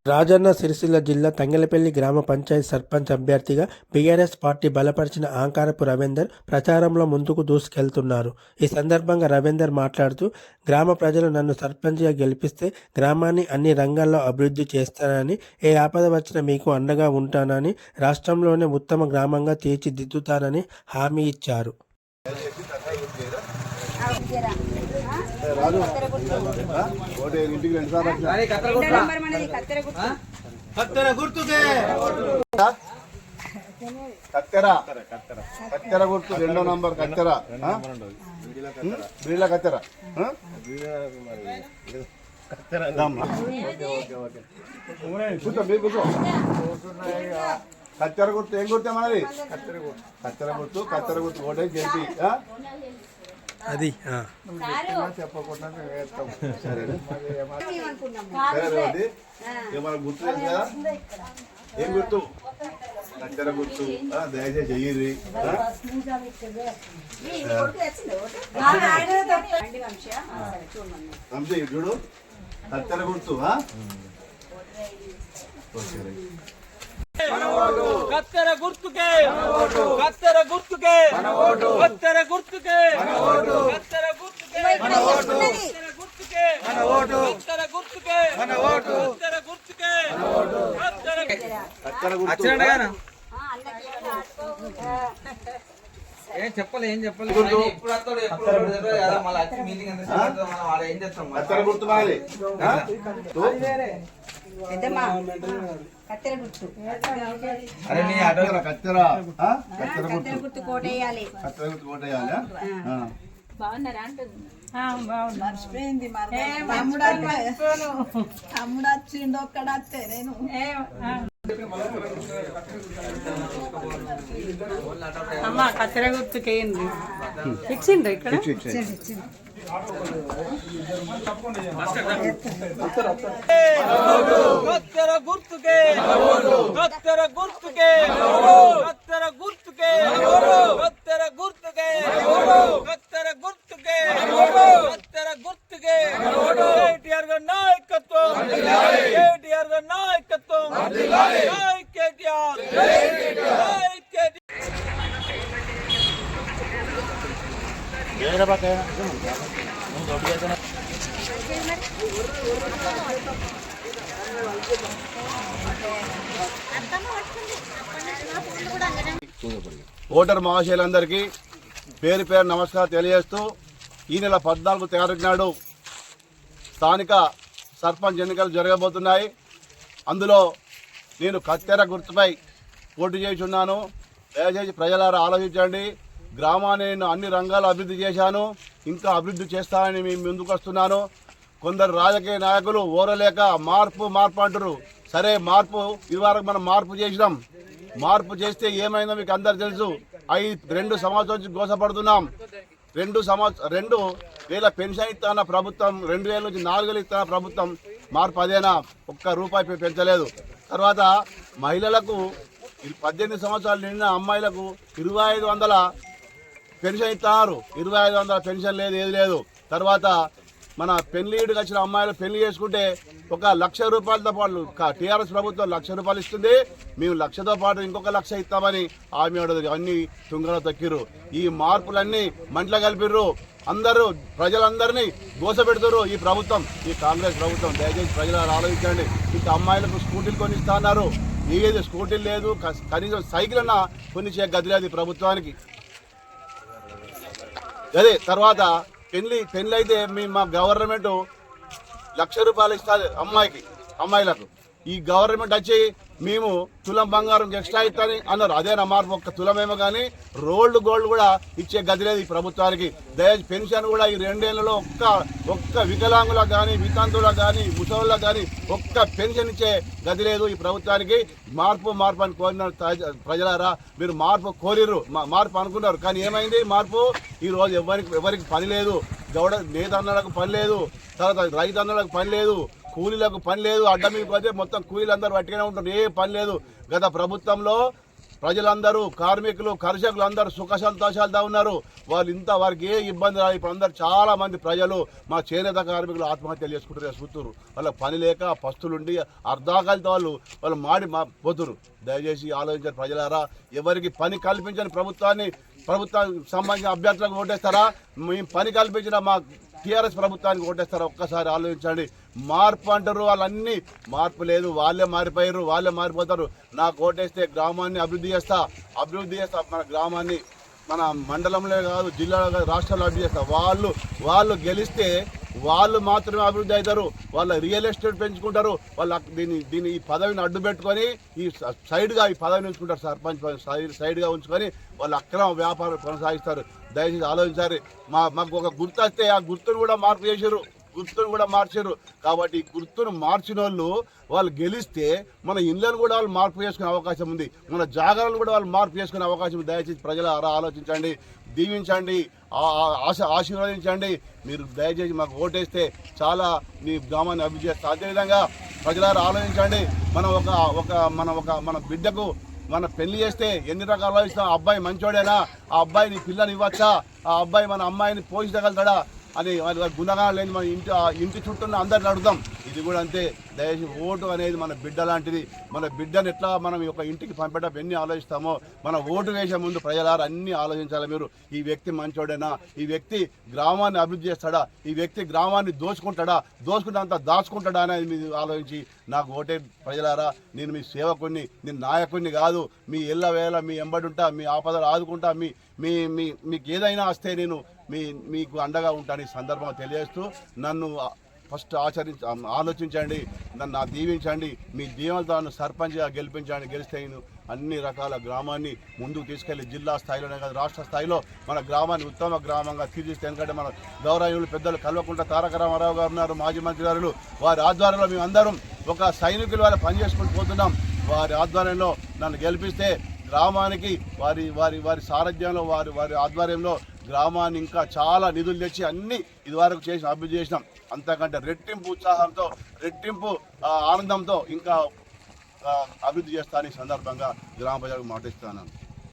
రాజన్న సిరిసిల్ల జిల్లా తంగెలపల్లి గ్రామ పంచాయతీ సర్పంచ్ అభ్యర్థిగా బీఆర్ఎస్ పార్టీ బలపరిచిన ఆంకారపు రవీందర్ ప్రచారంలో ముందుకు దూసుకెళ్తున్నారు. ఈ సందర్భంగా రవీందర్ మాట్లాడుతూ, గ్రామ ప్రజలు నన్ను సర్పంచ్గా గెలిపిస్తే గ్రామాన్ని అన్ని రంగాల్లో అభివృద్ధి చేస్తానని, ఏ ఆపద వచ్చినా మీకు అండగా ఉంటానని, రాష్ట్రంలోనే ఉత్తమ గ్రామంగా తీర్చిదిద్దుతానని హామీ ఇచ్చారు. కత్తెర గుర్తు 2వ నంబర్ కత్తెర బ్రీల కత్తెర కత్తెర గుర్తు ఏం గుర్తే మనది కత్తెర గుర్తు ఓటే చేసి అది చెప్పకుండా ఏమైనా గుర్తు లేదు కదా? ఏం గుర్తు? కత్తెర గుర్తు. దయచేసి చెయ్యి చూడు, కత్తెర గుర్తు. కత్తెర గుర్తుకే కత్తెర గుర్తుకే కత్తెర గుర్తుకే కత్తెర గుర్తుకే కత్తెర గుర్తుకే కత్తెర గుర్తుకే కత్తెర గుర్తుకే కత్తెర గుర్తు. ఏం చెప్పాలి కత్తెర గుర్తు మాది. కత్తెర గుర్తు కోటేయాలి. బాగున్నారా అంటుంది. మర్చిపోయింది తమ్ముడు వచ్చిండు ఒక్కడత్తే నేను అమ్మ కత్తెర గుర్తుకేయండి. ఇచ్చిండ్రు ఇక్కడ కత్తెర గుర్తుకే కత్తెర గుర్తుకే కత్తెర గుర్తుకే కత్తెర గుర్తుకే కత్తెర గుర్తుకే కత్తెర గుర్తుకే కేటీఆర్ గారి నాయకత్వం కేటీఆర్ గారి నాయకత్వం జై కేటీఆర్ జై కేటీఆర్. ఓటర్ మహాశయులందరికీ పేరు పేరు నమస్కారం తెలియజేస్తూ, ఈ నెల 14 తారీఖు నాడు స్థానిక సర్పంచ్ ఎన్నికలు జరగబోతున్నాయి. అందులో నేను కత్తెర గుర్తుపై పోటీ చేస్తున్నాను. దయచేసి ప్రజలారా ఆలోచించండి. గ్రామాన్ని నేను అన్ని రంగాలు అభివృద్ధి చేశాను, ఇంకా అభివృద్ధి చేస్తానని మేము ముందుకు వస్తున్నాను. కొందరు రాజకీయ నాయకులు ఓరలేక మార్పు అంటారు. సరే, మార్పు ఇదివరకు మనం మార్పు చేసినాం. మార్పు చేస్తే ఏమైందో మీకు అందరు తెలుసు. 2 సంవత్సరాల నుంచి గోసపడుతున్నాం. 2,000 పెన్షన్ ఇస్తున్న ప్రభుత్వం 2,000 నుంచి 4,000 ఇస్తున్న ప్రభుత్వం మార్పు అదేనా? ₹1 పెంచలేదు. తర్వాత మహిళలకు 18 సంవత్సరాలు నిండిన అమ్మాయిలకు 2,500 పెన్షన్ ఇస్తున్నారు. 2,500 పెన్షన్ లేదు, ఏది లేదు. తర్వాత మన పెళ్లిడికి వచ్చిన అమ్మాయిలు పెళ్లి చేసుకుంటే ₹1,00,000తో పాటు టీఆర్ఎస్ ప్రభుత్వం ₹1,00,000 ఇస్తుంది. మేము 1,00,000తో పాటు ఇంకొక 1,00,000 ఇస్తామని హామీ అడగదు. అన్ని తుంగలో తక్కిర్రు. ఈ మార్పులన్నీ మంటలో కలిపిర్రు. అందరూ ప్రజలందరినీ దోసపెడుతున్నారు ఈ ప్రభుత్వం, ఈ కాంగ్రెస్ ప్రభుత్వం. దయచేసి ప్రజలు ఆలోచించండి. ఇంకా అమ్మాయిలకు స్కూటీలు కొని ఇస్తున్నారు. ఏది స్కూటీలు లేదు, కనీసం సైకిల్ అన్నా కొనిచ్చే గది లేదు ఈ ప్రభుత్వానికి. అదే తర్వాత పెళ్లి అయితే మా గవర్నమెంట్ ₹1,00,000 ఇస్తుంది అమ్మాయిలకు. ఈ గవర్నమెంట్ వచ్చి మేము తులం బంగారం ఎక్స్ట్రా ఇస్తాని అన్నారు. అదేనా మార్పు? 1 తులమేమో కానీ రోల్డ్ గోల్డ్ కూడా ఇచ్చే గది లేదు ఈ ప్రభుత్వానికి. దయచేసి పెన్షన్ కూడా ఈ 2 ఏళ్లలో ఒక్క వికలాంగులకు కానీ, వితంతువులకు కానీ, ముసలిలకు కానీ ఒక్క పెన్షన్ ఇచ్చే గది లేదు ఈ ప్రభుత్వానికి. మార్పు అని కోరినారు ప్రజలారా. మీరు మార్పు కోరిర్రు, మార్పు అనుకున్నారు. కానీ ఏమైంది మార్పు? ఈరోజు ఎవరికి పని లేదు. నేతన్నలకు పని లేదు, తర్వాత రైతన్నలకు పని లేదు, కూలీలకు పని లేదు. అడ్డ మీకు పోతే మొత్తం కూలీలు అందరూ పట్టుకునే ఉంటారు. ఏ పని లేదు. గత ప్రభుత్వంలో ప్రజలందరూ కార్మికులు కర్షకులు అందరూ సుఖ సంతోషాలతో ఉన్నారు. వారికి ఏ ఇబ్బంది రాదు. ఇప్పుడు అందరు చాలా మంది ప్రజలు మా చేనేత కార్మికులు ఆత్మహత్యలు చేసుకుంటారు, చూస్తున్నారు. వాళ్ళకి పని లేక పస్తులుండి అర్ధాకాలతో వాళ్ళు పోతున్నారు. దయచేసి ఆలోచించారు ప్రజలారా. ఎవరికి పని కల్పించని ప్రభుత్వానికి సంబంధించిన అభ్యర్థులకు ఓటేస్తారా? మేము పని కల్పించిన మా టీఆర్ఎస్ ప్రభుత్వానికి ఓటేస్తారా? ఒక్కసారి ఆలోచించండి. మార్పు అంటారు, వాళ్ళన్నీ మార్పు లేదు. వాళ్ళే మారిపోతారు. నాకు ఓటేస్తే గ్రామాన్ని అభివృద్ధి చేస్తా. మన గ్రామాన్ని, మన మండలంలో కాదు, జిల్లాలో కాదు, రాష్ట్రంలో అభివృద్ధి చేస్తా. వాళ్ళు గెలిస్తే వాళ్ళు మాత్రమే అభివృద్ధి అవుతారు. వాళ్ళ రియల్ ఎస్టేట్ పెంచుకుంటారు. వాళ్ళ దీన్ని ఈ పదవిని అడ్డు పెట్టుకొని ఈ పదవిని ఉంచుకుంటారు. సర్పంచ్ సైడ్గా ఉంచుకొని వాళ్ళు అక్రమ వ్యాపారం కొనసాగిస్తారు. దయచేసి ఆలోచించారు. మాకు ఒక గుర్తు వస్తే ఆ గుర్తును కూడా మార్చారు. కాబట్టి ఈ గుర్తును మార్చిన వాళ్ళు గెలిస్తే మన ఇళ్లను కూడా వాళ్ళు మార్పు చేసుకునే అవకాశం ఉంది. మన జాగాలను కూడా వాళ్ళు మార్పు చేసుకునే అవకాశం ఉంది. దయచేసి ప్రజలు ఆలోచించండి, దీవించండి, ఆశీర్వదించండి. మీరు దయచేసి మాకు ఓటేస్తే చాలా మీ గ్రామాన్ని అభివృద్ధి చేస్తారు. అదేవిధంగా ప్రజలారా ఆలోచించండి. మన బిడ్డకు మన పెళ్లి చేస్తే ఎన్ని రకాలు ఆలోచిస్తాం. ఆ అబ్బాయి మంచోడేనా? ఆ అబ్బాయిని పిల్లని ఇవ్వచ్చా? ఆ అబ్బాయి మన అమ్మాయిని పోషించగలుగుతాడా అని గుణగానం లేని మన ఇంటి చుట్టూ అందరిని అడుగుతాం. ఇది కూడా అంతే. దయచేసి ఓటు అనేది మన బిడ్డ లాంటిది. మన బిడ్డను ఎట్లా మనం ఒక ఇంటికి పంపేటప్పుడు ఎన్ని ఆలోచిస్తామో మన ఓటు వేసే ముందు ప్రజలారా అన్ని ఆలోచించాలి. మీరు ఈ వ్యక్తి మంచోడేనా? ఈ వ్యక్తి గ్రామాన్ని అభివృద్ధి చేస్తాడా? ఈ వ్యక్తి గ్రామాన్ని దోచుకుంటా దాచుకుంటాడా అనేది మీరు ఆలోచించి నాకు ఓటే. ప్రజలారా, నేను మీ సేవకుడిని, నేను నాయకుడిని కాదు. మీ ఎల్ల వేళ మీ ఎంబడి ఉంటా, మీ ఆపదలు ఆదుకుంటా, మీకు ఏదైనా వస్తే నేను మీకు అండగా ఉంటాను. ఈ సందర్భంగా తెలియజేస్తూ నన్ను ఫస్ట్ ఆలోచించండి, నన్ను దీవించండి. మీ దీవెనతో నన్ను సర్పంచ్గా గెలిస్తే నేను అన్ని రకాల గ్రామాన్ని ముందుకు తీసుకెళ్లి జిల్లా స్థాయిలోనే కాదు రాష్ట్ర స్థాయిలో మన గ్రామాన్ని ఉత్తమ గ్రామంగా తీర్చిస్తే. ఎందుకంటే మన గౌరవనీయులు పెద్దలు కల్వకుంట్ల తారక రామారావు గారు ఉన్నారు, మాజీ మంత్రి గారు. వారి ఆధ్వర్యంలో మేమందరం ఒక సైనికుల వల్ల పనిచేసుకుంటూ పోతున్నాం. వారి ఆధ్వర్యంలో నన్ను గెలిపిస్తే గ్రామానికి వారి సారథ్యంలో వారి ఆధ్వర్యంలో గ్రామాన్ని ఇంకా చాలా నిధులు తెచ్చి అన్ని ఇదివరకు అభివృద్ధి చేసినాం. అంతకంటే రెట్టింపు ఉత్సాహంతో, రెట్టింపు ఆనందంతో ఇంకా అభివృద్ధి చేస్తానని సందర్భంగా గ్రామ ప్రజలకు మాటిస్తున్నాను.